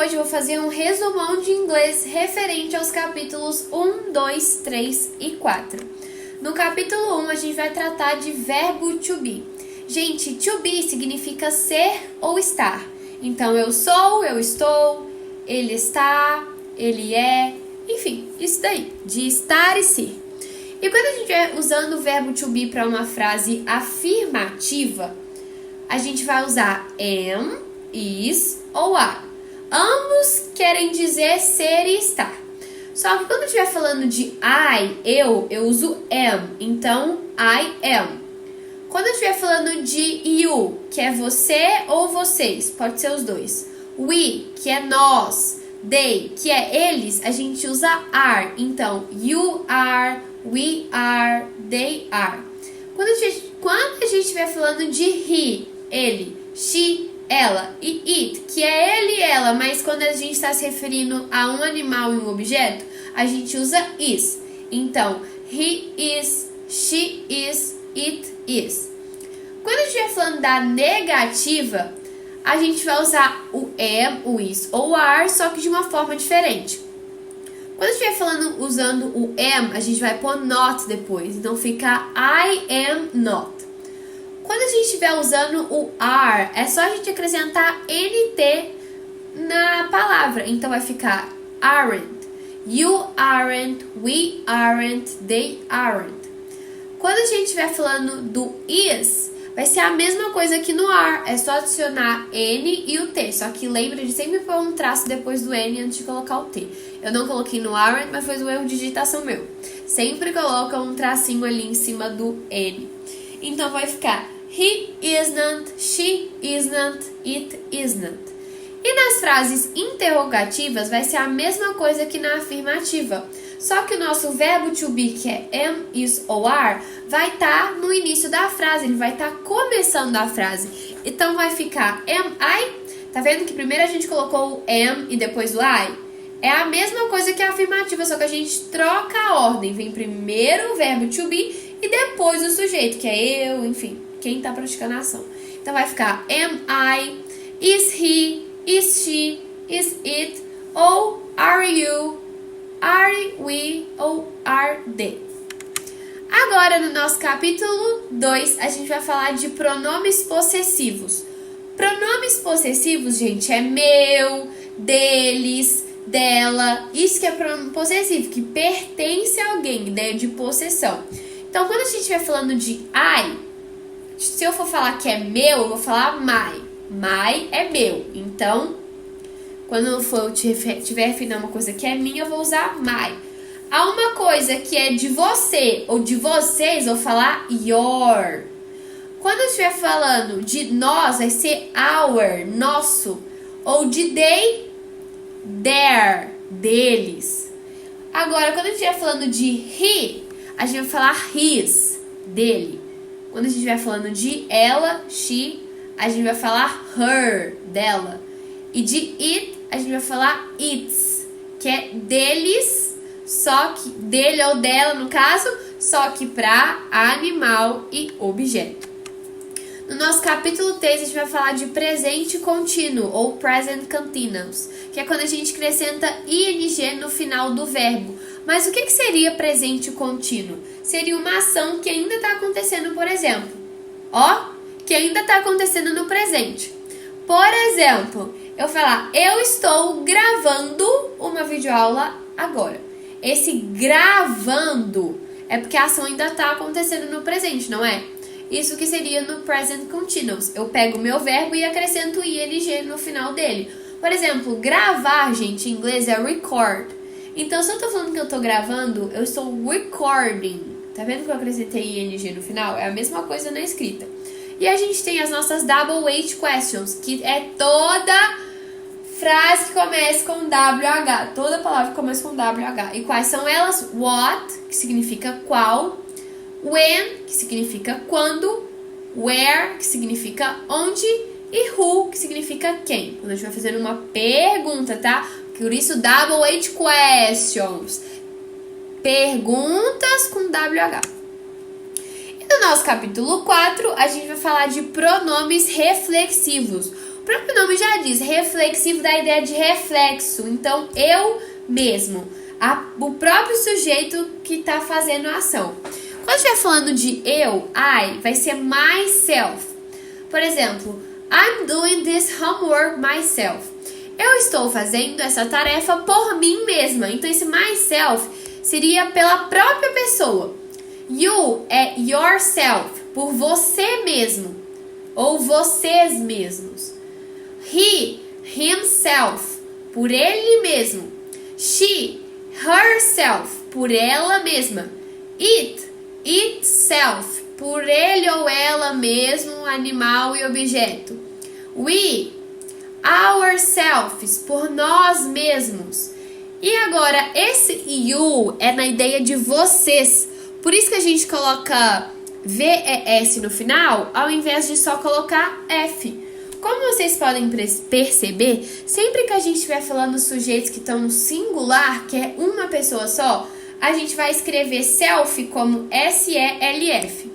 hoje eu vou fazer um resumão de inglês referente aos capítulos 1, 2, 3 e 4. No capítulo 1, a gente vai tratar de verbo to be. Gente, to be significa ser ou estar. Então, eu sou, eu estou, ele está, ele é, enfim, isso daí, de estar e ser. E quando a gente estiver usando o verbo to be para uma frase afirmativa, a gente vai usar am, is ou are. Ambos querem dizer ser e estar. Só que quando eu estiver falando de eu uso am. Então, I am. Quando eu estiver falando de you, que é você ou vocês, pode ser os dois. We, que é nós. They, que é eles, a gente usa are. Então, you are, we are, they are. Quando a gente estiver falando de he, ele, she, ela, e it, que é ele e ela, mas quando a gente está se referindo a um animal e um objeto, a gente usa is. Então, he is, she is, it is. Quando a gente estiver falando da negativa, a gente vai usar o am, o is ou o are, só que de uma forma diferente. Quando a gente estiver usando o am, a gente vai pôr not depois, então fica I am not. Quando a gente estiver usando o are, é só a gente acrescentar nt na palavra. Então vai ficar aren't, you aren't, we aren't, they aren't. Quando a gente estiver falando do is, vai ser a mesma coisa que no are. É só adicionar n e o t. Só que lembra de sempre pôr um traço depois do n antes de colocar o t. Eu não coloquei no aren't, mas foi um erro de digitação meu. Sempre coloca um tracinho ali em cima do n. Então vai ficar he isn't, she isn't, it isn't. E nas frases interrogativas vai ser a mesma coisa que na afirmativa. Só que o nosso verbo to be, que é am, is ou are, vai estar no início da frase. Ele vai estar começando a frase. Então vai ficar am I. Tá vendo que primeiro a gente colocou o am e depois o I? É a mesma coisa que a afirmativa, só que a gente troca a ordem. Vem primeiro o verbo to be e depois o sujeito, que é eu, enfim, quem está praticando a ação. Então vai ficar am I, is he, is she, is it, ou are you, are we, ou are they. Agora no nosso capítulo 2, a gente vai falar de pronomes possessivos. Pronomes possessivos, gente, é meu, deles, dela. Isso que é pronome possessivo, que pertence a alguém, ideia de possessão. Então, quando a gente estiver falando de I, se eu for falar que é meu, eu vou falar my. My é meu. Então, quando eu estiver referindo a uma coisa que é minha, eu vou usar my. Há uma coisa que é de você ou de vocês, eu vou falar your. Quando eu estiver falando de nós, vai ser our, nosso. Ou de they, their, deles. Agora, quando a gente estiver falando de he, a gente vai falar his, dele. Quando a gente estiver falando de ela, she, a gente vai falar her, dela. E de it, a gente vai falar its, que é deles, só que dele ou dela, no caso, só que para animal e objeto. No nosso capítulo 3, a gente vai falar de presente contínuo, ou present continuous, que é quando a gente acrescenta ing no final do verbo. Mas o que seria presente contínuo? Seria uma ação que ainda está acontecendo, por exemplo. Que ainda está acontecendo no presente. Por exemplo, eu falar, eu estou gravando uma videoaula agora. Esse gravando é porque a ação ainda está acontecendo no presente, não é? Isso que seria no present continuous. Eu pego o meu verbo e acrescento ing no final dele. Por exemplo, gravar, gente, em inglês é record. Então, se eu tô falando que eu tô gravando, eu estou recording. Tá vendo que eu acrescentei ing no final? É a mesma coisa na escrita. E a gente tem as nossas double H questions, que é toda frase que começa com WH. Toda palavra que começa com WH. E quais são elas? What, que significa qual. When, que significa quando. Where, que significa onde. E who, que significa quem. Quando a gente vai fazer uma pergunta, tá? Por isso, double H questions. Perguntas com WH. E no nosso capítulo 4, a gente vai falar de pronomes reflexivos. O próprio nome já diz, reflexivo da ideia de reflexo. Então, eu mesmo. O próprio sujeito que está fazendo a ação. Quando estiver falando de eu, I, vai ser myself. Por exemplo, I'm doing this homework myself. Eu estou fazendo essa tarefa por mim mesma. Então, esse myself seria pela própria pessoa. You é yourself, por você mesmo. Ou vocês mesmos. He, himself, por ele mesmo. She, herself, por ela mesma. It, itself, por ele ou ela mesmo, animal e objeto. We, ourselves, por nós mesmos. E agora, esse you é na ideia de vocês. Por isso que a gente coloca VES no final, ao invés de só colocar F. Como vocês podem perceber, sempre que a gente estiver falando sujeitos que estão no singular, que é uma pessoa só, a gente vai escrever self como SELF.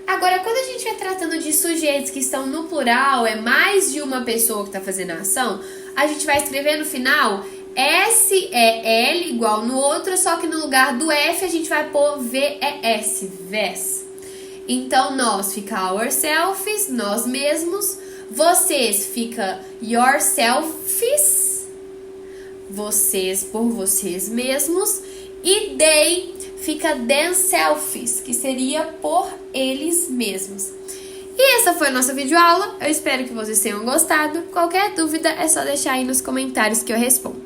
Agora, quando a gente estiver tratando de sujeitos que estão no plural, é mais de uma pessoa que está fazendo a ação, a gente vai escrever no final SEL igual no outro, só que no lugar do F a gente vai pôr VES, VES. Então, nós fica ourselves, nós mesmos. Vocês fica yourselves, vocês por vocês mesmos. E they fica themselves, que seria por eles mesmos. E essa foi a nossa videoaula. Eu espero que vocês tenham gostado. Qualquer dúvida é só deixar aí nos comentários que eu respondo.